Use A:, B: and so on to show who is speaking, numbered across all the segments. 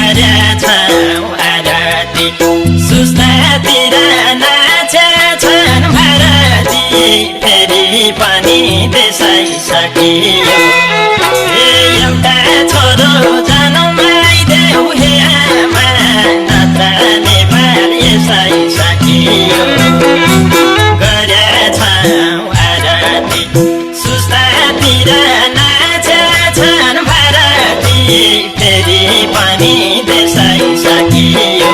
A: गरेछौँ आरती सुस्तातिर नाचेछन् भारती फेरि पनि देशै सकियो एउटा छोरो जन्माइदेऊ हे आमा नत्र नेपाल यसै सकियो गरेछौँ आरती सुस्तातिर नाचेछन् भारती फेरि पनि देशै सकियो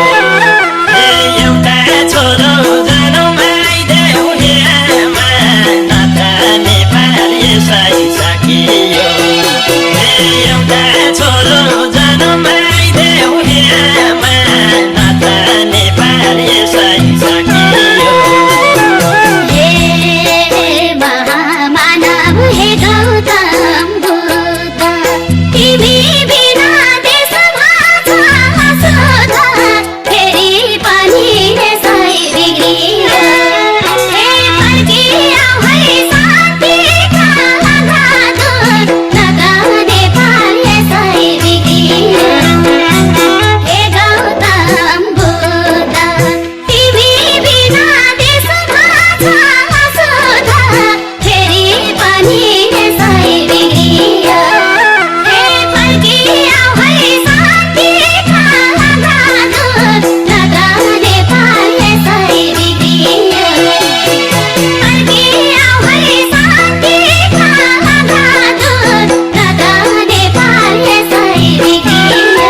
A: एउटा छोरो जन्माइदेऊ हे आमा नत्र नेपाल यसै सकियो एउटा छोरो जन्माइदेऊ हे आमा नत्र नेपाल यसै सकियो
B: महामानव हे गौतम बुद्ध तिमी बिना देश भाषा शोध फेरि पनि यसै बिग्रियो हे फर्किआऊ है शान्तिका बहादुर नत्र नेपाल यसै बिग्रियो हे गौतम बुद्ध तिमी बिना देश भाषा शोध फेरि पनि यसै बिग्रियो हे फर्किआऊ है शान्तिका बहादुर नत्र नेपाल यसै बिग्रियो फर्किआऊ है शान्तिका बहादुर नत्र नेपाल यसै बिग्रियो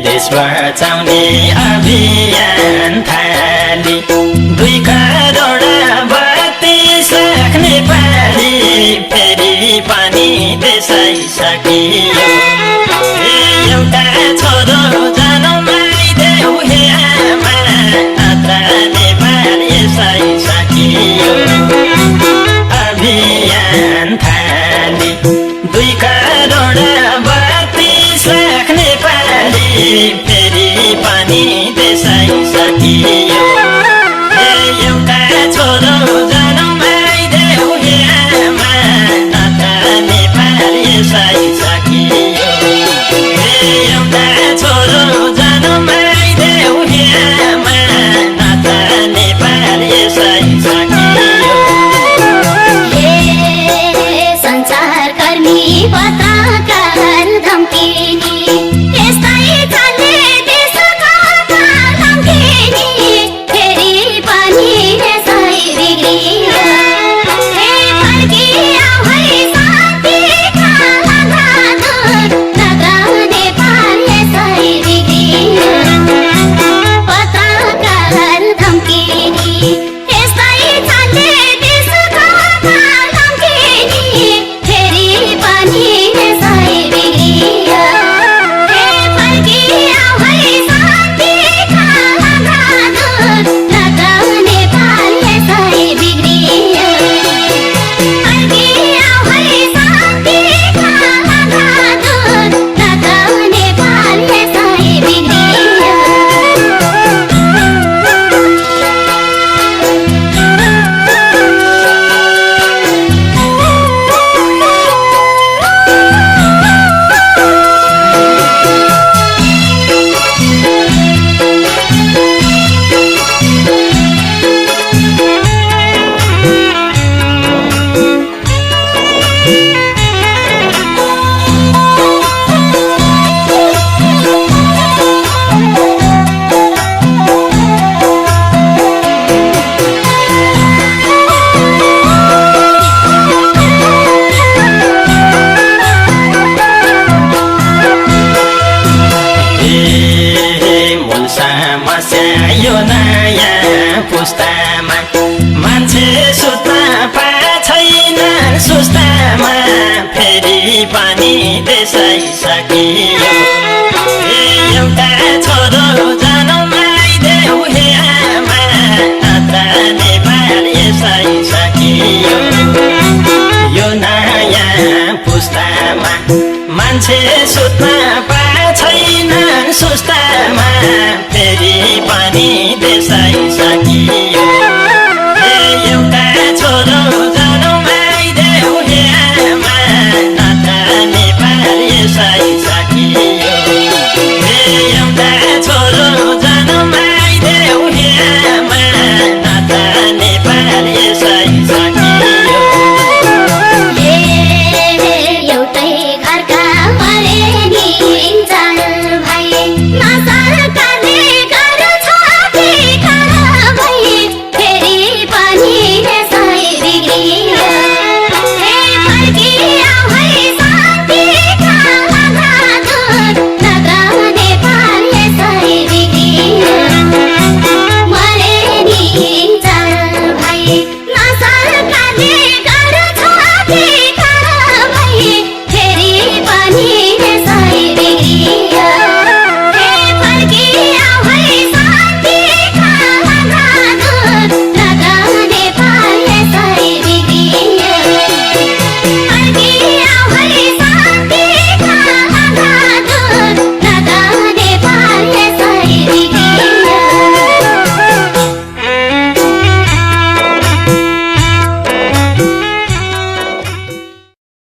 A: देश बचाउने अभियान थाली 2 करोड 32 लाख नेपाली फेरि पनि देशै सकियो एउटा छोरो जन्माइदेऊ हे आमा नत्र नेपाल यसै सकियो अभियान थाली 2 करोड 32 लाख नेपाली फेरि पनि देशै सकियो एउटा छोरो जन्माइदेऊ हे आमा नत्र नेपाल यसै सकियो एउटा छोरो जन्माइदेऊ हे आमा नत्र नेपाल यसै सकियो
B: हे संचारकर्मी पत्रकार धम्किनी यस्तै चल्ने देशका धम्किनी
A: यो नयाँ पुस्तामा मान्छे सुत्न पाछैन सुस्तामा फेरि पनि देशै सकियो एउटा छोरो जन्माइदेऊ हे आमा नाता नेपाल यसै सकियो यो नयाँ पुस्तामा मान्छे सुत्न